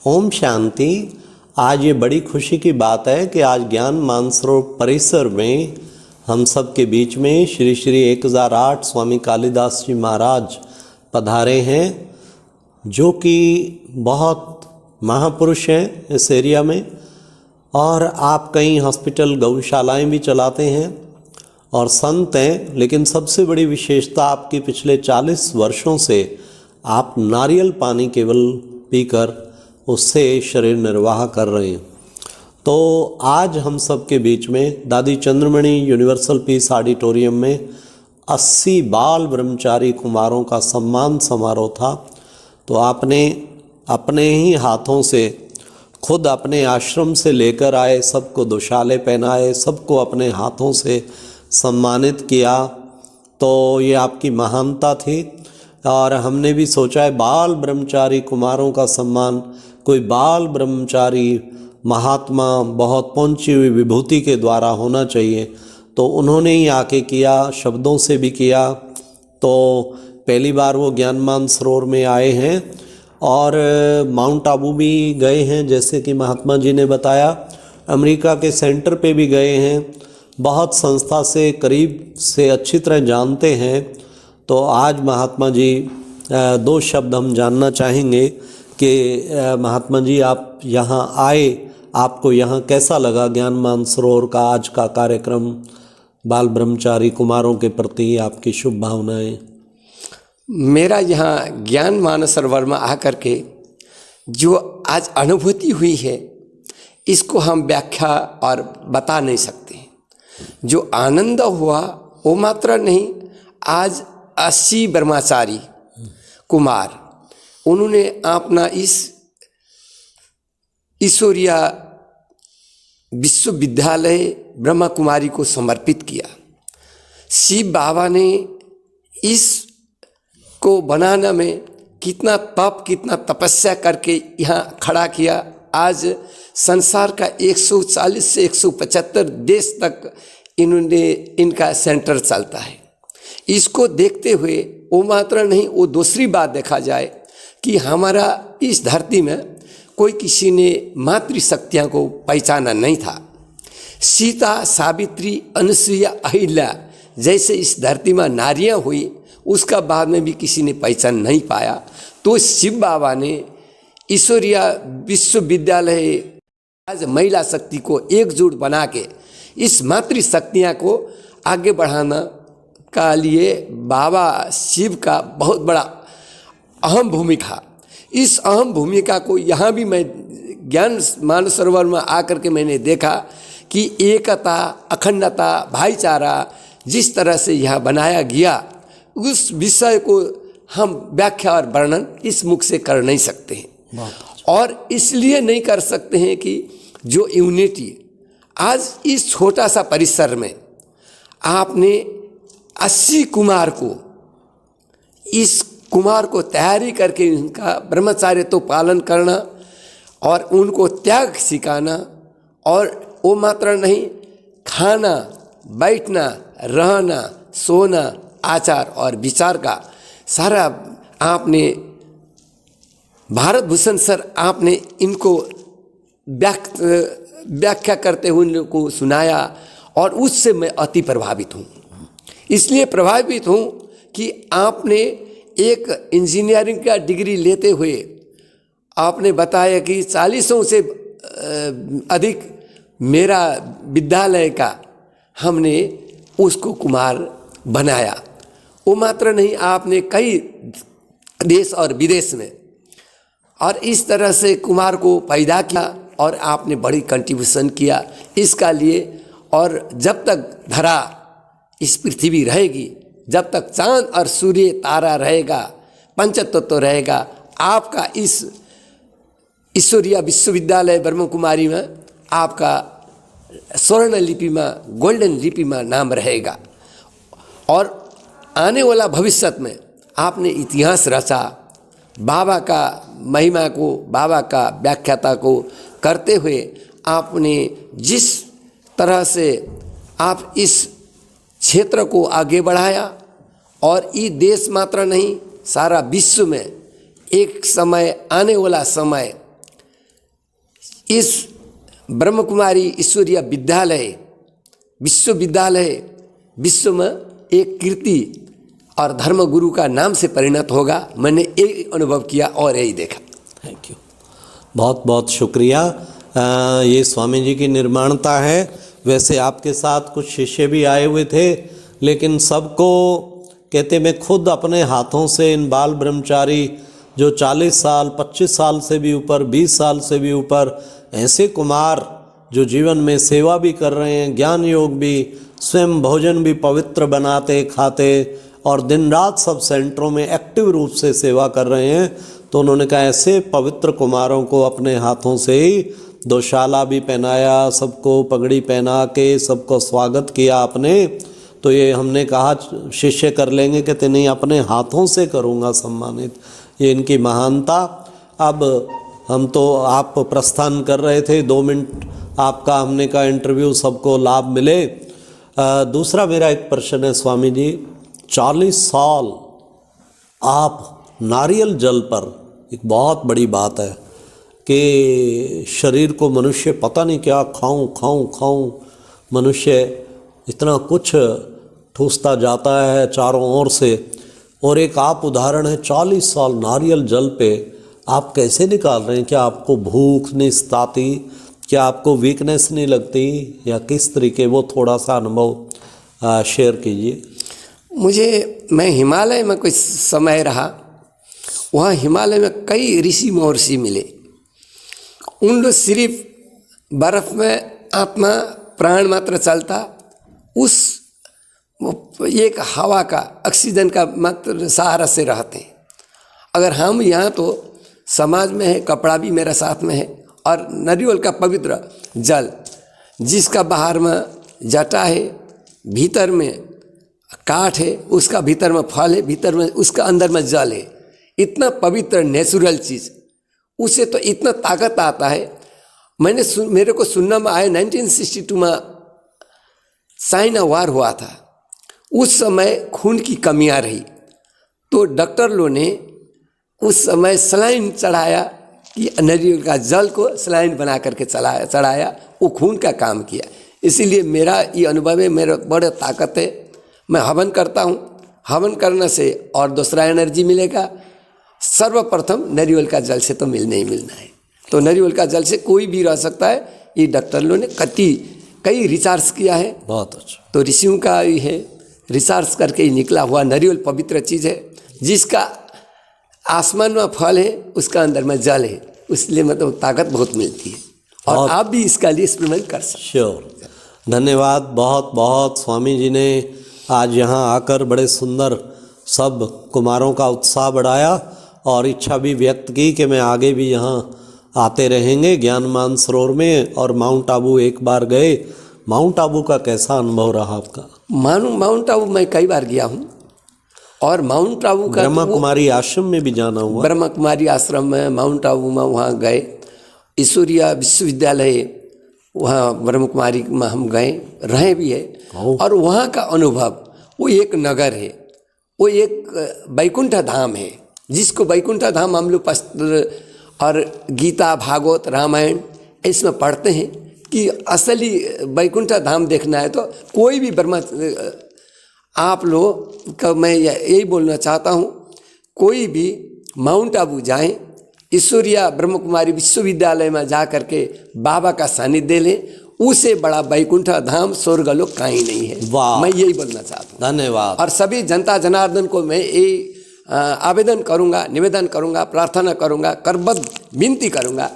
ओम शांति। आज ये बड़ी खुशी की बात है कि आज ज्ञान मानसरोवर परिसर में हम सब के बीच में श्री श्री 1008 स्वामी कालिदास जी महाराज पधारे हैं, जो कि बहुत महापुरुष हैं इस एरिया में। और आप कई हॉस्पिटल गौशालाएं भी चलाते हैं और संत हैं, लेकिन सबसे बड़ी विशेषता आपकी पिछले 40 वर्षों से आप नारियल पानी केवल पीकर उससे शरीर निर्वाह कर रहे हैं। तो आज हम सब के बीच में दादी चंद्रमणि यूनिवर्सल पीस ऑडिटोरियम में 80 बाल ब्रह्मचारी कुमारों का सम्मान समारोह था। तो आपने अपने ही हाथों से खुद अपने आश्रम से लेकर आए, सबको दुशाले पहनाए, सबको अपने हाथों से सम्मानित किया। तो ये आपकी महानता थी। और हमने भी सोचा है बाल ब्रह्मचारी कुमारों का सम्मान कोई बाल ब्रह्मचारी महात्मा बहुत पहुंची हुई विभूति के द्वारा होना चाहिए। तो उन्होंने ही आके किया, शब्दों से भी किया। तो पहली बार वो ज्ञान मानसरोवर में आए हैं और माउंट आबू भी गए हैं, जैसे कि महात्मा जी ने बताया। अमेरिका के सेंटर पे भी गए हैं, बहुत संस्था से करीब से अच्छी तरह जानते हैं। तो आज महात्मा जी 2 शब्द हम जानना चाहेंगे कि महात्मा जी आप यहाँ आए, आपको यहाँ कैसा लगा? ज्ञान मानसरोवर का आज का कार्यक्रम, बाल ब्रह्मचारी कुमारों के प्रति आपकी शुभ भावनाएं। मेरा यहाँ ज्ञान मानसरोवर में आकर के जो आज अनुभूति हुई है, इसको हम व्याख्या और बता नहीं सकते। जो आनंद हुआ वो मात्र नहीं, आज 80 ब्रह्मचारी कुमार उन्होंने अपना इस ईश्वरीय विश्वविद्यालय ब्रह्मा कुमारी को समर्पित किया। शिव बाबा ने इस को बनाने में कितना तप, कितना तपस्या करके यहाँ खड़ा किया। आज संसार का 140 से 175 देश तक इनका सेंटर चलता है। इसको देखते हुए वो मात्र नहीं, वो दूसरी बात देखा जाए कि हमारा इस धरती में कोई किसी ने मातृशक्तियाँ को पहचाना नहीं था। सीता, सावित्री, अनुसुईया, अहिल्या जैसे इस धरती में नारियाँ हुई, उसका बाद में भी किसी ने पहचान नहीं पाया। तो शिव बाबा ने ईश्वरीय विश्वविद्यालय आज महिला शक्ति को एकजुट बना के इस मातृशक्तियाँ को आगे बढ़ाना का लिए बाबा शिव का बहुत बड़ा अहम भूमिका। इस अहम भूमिका को यहाँ भी मैं ज्ञान मानसरोवर में आकर के मैंने देखा कि एकता, अखंडता, भाईचारा जिस तरह से यहाँ बनाया गया, उस विषय को हम व्याख्या और वर्णन इस मुख से कर नहीं सकते हैं। और इसलिए नहीं कर सकते हैं कि जो यूनिटी आज इस छोटा सा परिसर में आपने 80 कुमार को, इस कुमार को तैयारी करके उनका ब्रह्मचार्य तो पालन करना और उनको त्याग सिखाना, और वो मात्र नहीं, खाना, बैठना, रहना, सोना, आचार और विचार का सारा आपने, भारत भूषण सर आपने इनको व्याख्या करते हुए उनको सुनाया और उससे मैं अति प्रभावित हूँ। इसलिए प्रभावित हूँ कि आपने एक इंजीनियरिंग का डिग्री लेते हुए आपने बताया कि 40 से अधिक मेरा विद्यालय का हमने उसको कुमार बनाया। वो मात्र नहीं, आपने कई देश और विदेश में और इस तरह से कुमार को पैदा किया और आपने बड़ी कंट्रीब्यूशन किया इसका लिए। और जब तक धरा इस पृथ्वी रहेगी, जब तक चांद और सूर्य तारा रहेगा, पंचतत्व रहेगा, आपका इस ईश्वरीय विश्वविद्यालय ब्रह्म कुमारी में आपका स्वर्ण लिपि में, गोल्डन लिपि में नाम रहेगा। और आने वाला भविष्य में आपने इतिहास रचा, बाबा का महिमा को, बाबा का व्याख्याता को करते हुए आपने जिस तरह से आप इस क्षेत्र को आगे बढ़ाया और ये देश मात्र नहीं सारा विश्व में एक समय आने वाला समय इस ब्रह्म कुमारी ईश्वरीय विद्यालय विश्वविद्यालय विश्व में एक कीर्ति और धर्म गुरु का नाम से परिणत होगा। मैंने यही अनुभव किया और यही देखा। थैंक यू, बहुत बहुत शुक्रिया। ये स्वामी जी की निर्माणता है। वैसे आपके साथ कुछ शिष्य भी आए हुए थे, लेकिन सबको कहते मैं खुद अपने हाथों से इन बाल ब्रह्मचारी जो 40 साल 25 साल से भी ऊपर 20 साल से भी ऊपर ऐसे कुमार जो जीवन में सेवा भी कर रहे हैं, ज्ञान योग भी, स्वयं भोजन भी पवित्र बनाते खाते और दिन रात सब सेंटरों में एक्टिव रूप से सेवा कर रहे हैं, तो उन्होंने कहा ऐसे पवित्र कुमारों को अपने हाथों से ही दोशाला भी पहनाया, सबको पगड़ी पहना के सबको स्वागत किया आपने। तो ये हमने कहा शिष्य कर लेंगे, कहते नहीं अपने हाथों से करूँगा सम्मानित। ये इनकी महानता। अब हम तो आप प्रस्थान कर रहे थे, 2 मिनट आपका हमने कहा इंटरव्यू सबको लाभ मिले। दूसरा मेरा एक प्रश्न है स्वामी जी, 40 साल आप नारियल जल पर, एक बहुत बड़ी बात है कि शरीर को मनुष्य पता नहीं क्या खाऊं मनुष्य इतना कुछ ठूसता जाता है चारों ओर से, और एक आप उदाहरण है 40 साल नारियल जल पे आप कैसे निकाल रहे हैं? क्या आपको भूख नहीं सताती? क्या आपको वीकनेस नहीं लगती, या किस तरीके? वो थोड़ा सा अनुभव शेयर कीजिए। मैं हिमालय में कुछ समय रहा, वहाँ हिमालय में कई ऋषि महर्षि मिले। उन लोग सिर्फ बर्फ़ में आत्मा प्राण मात्र चलता, उस एक हवा का ऑक्सीजन का मात्र सहारा से रहते हैं। अगर हम यहाँ तो समाज में है, कपड़ा भी मेरा साथ में है, और नारियल का पवित्र जल जिसका बाहर में जटा है, भीतर में काठ है, उसका भीतर में फल है, भीतर में उसका अंदर में जल है। इतना पवित्र नेचुरल चीज़, उसे तो इतना ताकत आता है। मेरे को सुनना में आया 1962 में चाइना वार हुआ था। उस समय खून की कमियां रही, तो डॉक्टर लोगों ने उस समय सलाइन चढ़ाया कि नारियल का जल को सलाइन बना करके चढ़ाया, वो खून का काम किया। इसीलिए मेरा ये अनुभव है, मेरा बड़ा ताकत है। मैं हवन करता हूँ, हवन करने से और दूसरा एनर्जी मिलेगा। सर्वप्रथम नारियल का जल से तो मिलना ही मिलना है। तो नारियल का जल से कोई भी रह सकता है। ये डॉक्टर लोगों ने कई रिसर्च किया है। बहुत अच्छा। तो ऋषियों का ही है, रिसर्च करके ही निकला हुआ नारियल पवित्र चीज़ है, जिसका आसमान में फल है, उसका अंदर में जल है, इसलिए मतलब ताकत बहुत मिलती है। और आप भी इसका लिए एक्सपेरिमेंट कर सकते। श्योर, धन्यवाद बहुत बहुत। स्वामी जी ने आज यहाँ आकर बड़े सुंदर सब कुमारों का उत्साह बढ़ाया और इच्छा भी व्यक्त की कि मैं आगे भी यहाँ आते रहेंगे ज्ञान मानसरोवर में। और माउंट आबू एक बार गए, माउंट आबू का कैसा अनुभव रहा आपका? माउंट आबू मैं कई बार गया हूँ, और माउंट आबू का ब्रह्मा कुमारी आश्रम में भी जाना हुआ। ब्रह्मा कुमारी आश्रम में, माउंट आबू में वहाँ गए। ईश्वरीय विश्वविद्यालय वहाँ ब्रह्म कुमारी में हम गए, रहे भी है। और वहाँ का अनुभव, वो एक नगर है, वो एक वैकुंठ धाम है, जिसको वैकुंठ धाम हम लोग और गीता भागवत रामायण इसमें पढ़ते हैं कि असली वैकुंठ धाम देखना है तो कोई भी ब्रह्मा, आप लोग का मैं यही बोलना चाहता हूँ, कोई भी माउंट आबू जाएं, ईश्वरीय ब्रह्म कुमारी विश्वविद्यालय में जा करके बाबा का सानिध्य लें, उसे बड़ा वैकुंठ धाम स्वर्गलोक कहीं नहीं है। मैं यही बोलना चाहता हूँ। धन्यवाद। और सभी जनता जनार्दन को मैं यही आवेदन करूँगा, निवेदन करूँगा, प्रार्थना करूँगा, करबद्ध विनती करूँगा,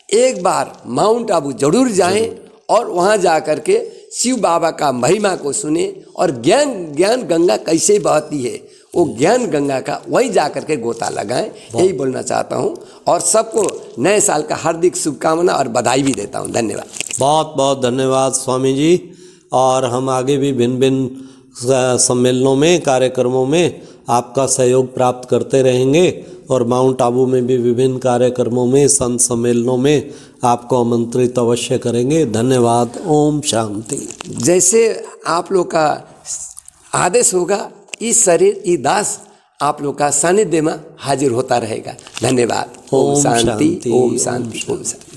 एक बार माउंट आबू जरूर जाएं और वहाँ जा करके शिव बाबा का महिमा को सुने और ज्ञान गंगा कैसे बहती है, वो ज्ञान गंगा का वहीं जा करके गोता लगाएं, यही बोलना चाहता हूँ। और सबको नए साल का हार्दिक शुभकामना और बधाई भी देता हूँ। धन्यवाद। बहुत बहुत धन्यवाद स्वामी जी। और हम आगे भी भिन्न भिन्न सम्मेलनों में, कार्यक्रमों में आपका सहयोग प्राप्त करते रहेंगे, और माउंट आबू में भी विभिन्न कार्यक्रमों में, संत सम्मेलनों में आपको आमंत्रित अवश्य करेंगे। धन्यवाद। ओम शांति। जैसे आप लोग का आदेश होगा, इस शरीर, ये दास आप लोग का सानिध्य में हाजिर होता रहेगा। धन्यवाद। ओम शांति, ओम शांति, ओम शांति।